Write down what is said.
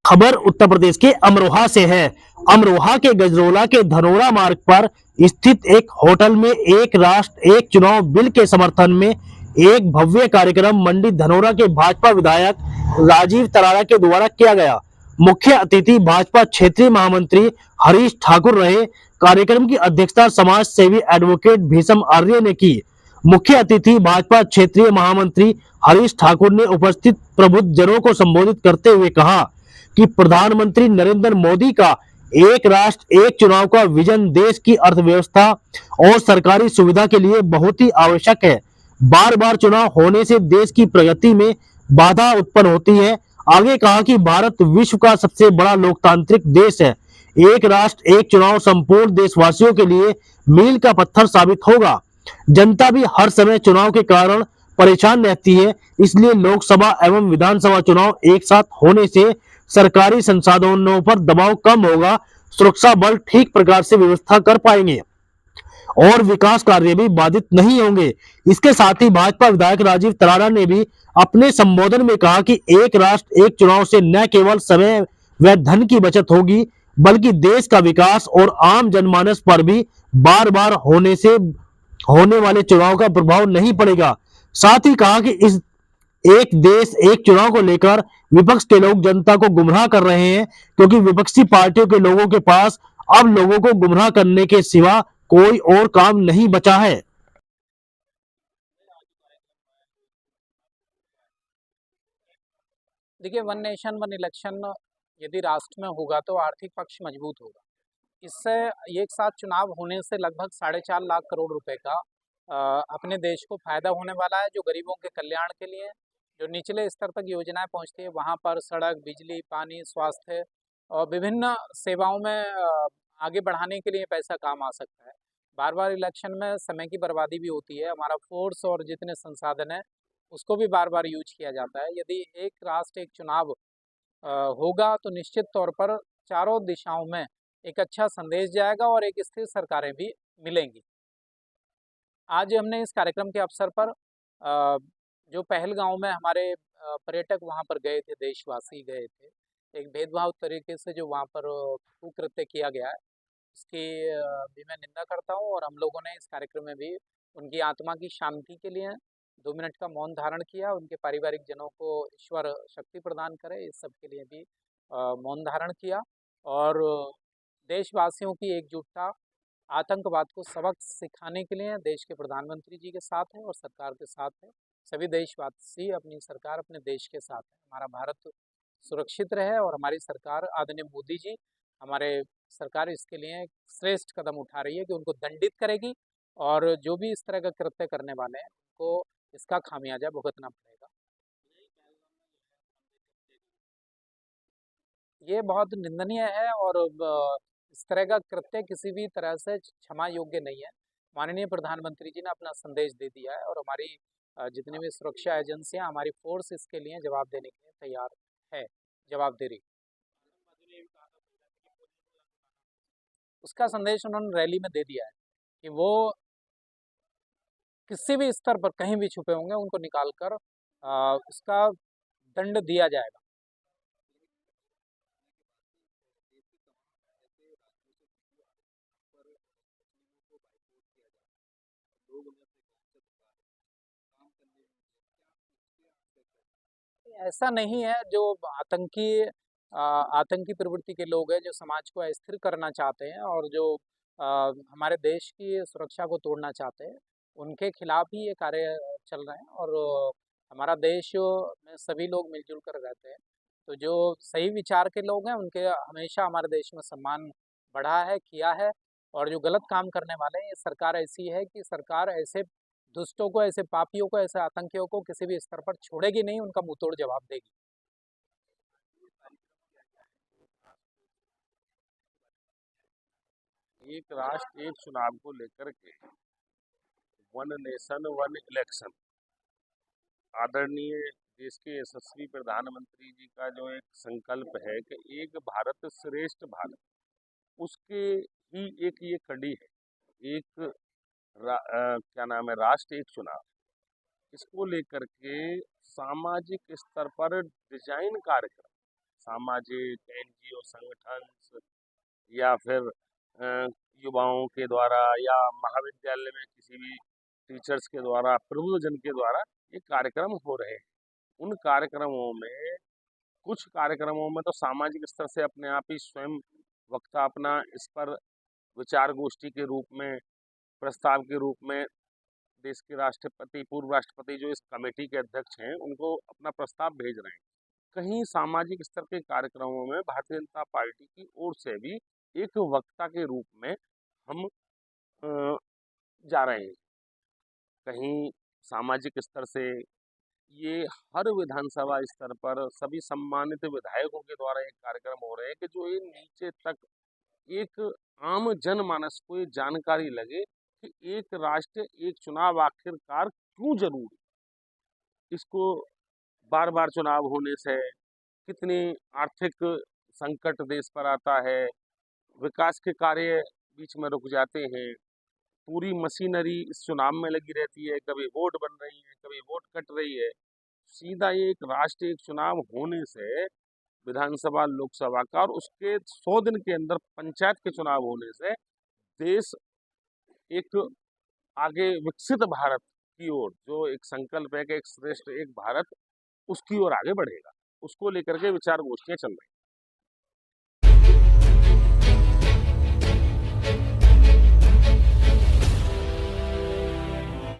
खबर उत्तर प्रदेश के अमरोहा से है। अमरोहा के गजरोला के धनोरा मार्ग पर स्थित एक होटल में एक राष्ट्र एक चुनाव बिल के समर्थन में एक भव्य कार्यक्रम मंडी धनोरा के भाजपा विधायक राजीव तरारा के द्वारा किया गया। मुख्य अतिथि भाजपा क्षेत्रीय महामंत्री हरीश ठाकुर रहे। कार्यक्रम की अध्यक्षता समाज सेवी एडवोकेट भीषम आर्य ने की। मुख्य अतिथि भाजपा क्षेत्रीय महामंत्री हरीश ठाकुर ने उपस्थित प्रबुद्ध जनों को संबोधित करते हुए कहा कि प्रधानमंत्री नरेंद्र मोदी का एक राष्ट्र एक चुनाव का विजन देश की अर्थव्यवस्था और सरकारी सुविधा के लिए बहुत ही आवश्यक है। बार बार चुनाव होने से देश की प्रगति में बाधा उत्पन्न होती है। आगे कहा कि भारत विश्व का सबसे बड़ा लोकतांत्रिक देश है। एक राष्ट्र एक चुनाव संपूर्ण देशवासियों के लिए मील का पत्थर साबित होगा। जनता भी हर समय चुनाव के कारण परेशान रहती है, इसलिए लोकसभा एवं विधानसभा चुनाव एक साथ होने से सरकारी संसाधनों पर दबाव कम होगा, सुरक्षा बल ठीक प्रकार से व्यवस्था कर पाएंगे और विकास कार्य भी बाधित नहीं होंगे। इसके साथ ही भाजपा विधायक राजीव तरारा ने भी अपने संबोधन में कहा कि एक राष्ट्र एक चुनाव से न केवल समय व धन की बचत होगी, बल्कि देश का विकास और आम जनमानस पर भी बार बार होने वाले चुनाव का प्रभाव नहीं पड़ेगा। साथ ही कहा कि इस एक देश एक चुनाव को लेकर विपक्ष के लोग जनता को गुमराह कर रहे हैं, क्योंकि विपक्षी पार्टियों के लोगों के पास अब लोगों को गुमराह करने के सिवा कोई और काम नहीं बचा है। देखिए, वन नेशन वन इलेक्शन यदि राष्ट्र में होगा तो आर्थिक पक्ष मजबूत होगा। इससे एक साथ चुनाव होने से लगभग 4.5 लाख करोड़ रुपए का अपने देश को फायदा होने वाला है, जो गरीबों के कल्याण के लिए, जो निचले स्तर तक योजनाएं पहुंचती है वहां पर सड़क, बिजली, पानी, स्वास्थ्य और विभिन्न सेवाओं में आगे बढ़ाने के लिए पैसा काम आ सकता है। बार बार इलेक्शन में समय की बर्बादी भी होती है, हमारा फोर्स और जितने संसाधन है उसको भी बार बार यूज किया जाता है। यदि एक राष्ट्र एक चुनाव होगा तो निश्चित तौर पर चारों दिशाओं में एक अच्छा संदेश जाएगा और एक स्थिर सरकारें भी मिलेंगी। आज हमने इस कार्यक्रम के अवसर पर जो पहलगांव में हमारे पर्यटक वहां पर गए थे, देशवासी गए थे, एक भेदभाव तरीके से जो वहां पर कुकृत्य किया गया है इसकी भी मैं निंदा करता हूं। और हम लोगों ने इस कार्यक्रम में भी उनकी आत्मा की शांति के लिए 2 मिनट का मौन धारण किया, उनके पारिवारिक जनों को ईश्वर शक्ति प्रदान करे इस सब के लिए भी मौन धारण किया। और देशवासियों की एकजुटता आतंकवाद को सबक सिखाने के लिए देश के प्रधानमंत्री जी के साथ है और सरकार के साथ है। सभी देशवासी अपनी सरकार, अपने देश के साथ है। हमारा भारत सुरक्षित रहे और हमारी सरकार, आदरणीय मोदी जी, हमारे सरकार इसके लिए एक श्रेष्ठ कदम उठा रही है कि उनको दंडित करेगी और जो भी इस तरह का कृत्य करने वाले हैं उनको इसका खामियाजा भुगतना पड़ेगा। ये बहुत निंदनीय है और इस तरह का कृत्य किसी भी तरह से क्षमा योग्य नहीं है। माननीय प्रधानमंत्री जी ने अपना संदेश दे दिया है और हमारी जितनी भी सुरक्षा एजेंसियां, हमारी फोर्स इसके लिए जवाब देने के लिए तैयार है, जवाब दे रही। उसका संदेश उन्होंने रैली में दे दिया है कि वो किसी भी स्तर पर कहीं भी छुपे होंगे उनको निकाल कर उसका दंड दिया जाएगा। ऐसा नहीं है, जो आतंकी प्रवृत्ति के लोग हैं, जो समाज को अस्थिर करना चाहते हैं और जो हमारे देश की सुरक्षा को तोड़ना चाहते हैं, उनके खिलाफ ही ये कार्य चल रहे हैं। और हमारा देश में सभी लोग मिलजुल कर रहते हैं, तो जो सही विचार के लोग हैं उनके हमेशा हमारे देश में सम्मान बढ़ा है, किया है। और जो गलत काम करने वाले हैं, ये सरकार ऐसी है कि सरकार ऐसे दुष्टों को, ऐसे पापियों को, ऐसे आतंकियों को किसी भी स्तर पर छोड़ेगी नहीं, उनका मुंहतोड़ जवाब देगी। एक राष्ट्र एक चुनाव को लेकर के वन नेशन वन इलेक्शन, आदरणीय देश के यशस्वी प्रधानमंत्री जी का जो एक संकल्प है कि एक भारत श्रेष्ठ भारत, उसके ही एक ये कड़ी है। एक क्या नाम है, राष्ट्र एक चुनाव, इसको लेकर के सामाजिक स्तर पर डिजाइन कार्यक्रम सामाजिक एनजीओ संगठन या फिर युवाओं के द्वारा या महाविद्यालय में किसी भी टीचर्स के द्वारा, प्रबुद्धजन के द्वारा ये कार्यक्रम हो रहे हैं। उन कार्यक्रमों में कुछ कार्यक्रमों में तो सामाजिक स्तर से अपने आप ही स्वयं वक्ता अपना इस पर विचार गोष्ठी के रूप में, प्रस्ताव के रूप में देश के राष्ट्रपति, पूर्व राष्ट्रपति जो इस कमेटी के अध्यक्ष हैं, उनको अपना प्रस्ताव भेज रहे हैं। कहीं सामाजिक स्तर के कार्यक्रमों में भारतीय जनता पार्टी की ओर से भी एक वक्ता के रूप में हम जा रहे हैं। कहीं सामाजिक स्तर से ये हर विधानसभा स्तर पर सभी सम्मानित विधायकों के द्वारा एक कार्यक्रम हो रहे हैं कि जो ये नीचे तक एक आम जनमानस को ये जानकारी लगे कि एक राष्ट्र एक चुनाव आखिरकार क्यों जरूरी, इसको बार बार चुनाव होने से कितनी आर्थिक संकट देश पर आता है, विकास के कार्य बीच में रुक जाते हैं, पूरी मशीनरी इस चुनाव में लगी रहती है, कभी वोट बन रही है, कभी वोट कट रही है। सीधा ये एक राष्ट्र एक चुनाव होने से विधानसभा, लोकसभा का और उसके 100 दिन के अंदर पंचायत के चुनाव होने से देश एक आगे विकसित भारत की ओर, जो एक संकल्प है कि एक श्रेष्ठ एक भारत, उसकी ओर आगे बढ़ेगा। उसको लेकर के विचार गोष्ठियां चल रही हैं।